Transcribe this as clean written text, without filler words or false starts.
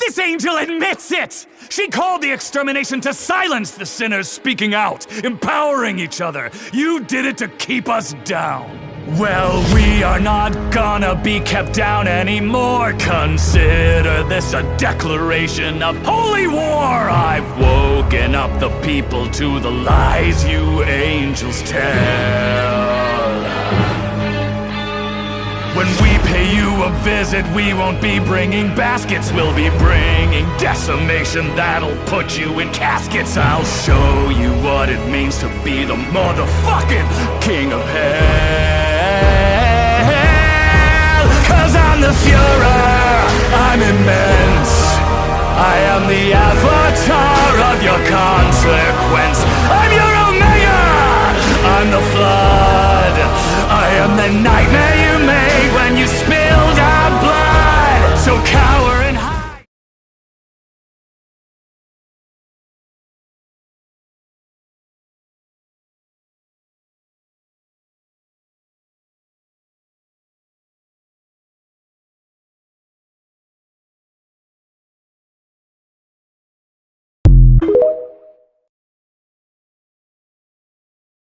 This angel admits it! She called the extermination to silence the sinners speaking out, empowering each other. You did it to keep us down. Well, we are not gonna be kept down anymore. Consider this a declaration of holy war. I've woken up the people to the lies you angels tell. When we pay you a visit, we won't be bringing baskets. We'll be bringing decimation that'll put you in caskets. I'll show you what it means to be the motherfucking king of hell. 'Cause I'm the Fuhrer, I'm immense.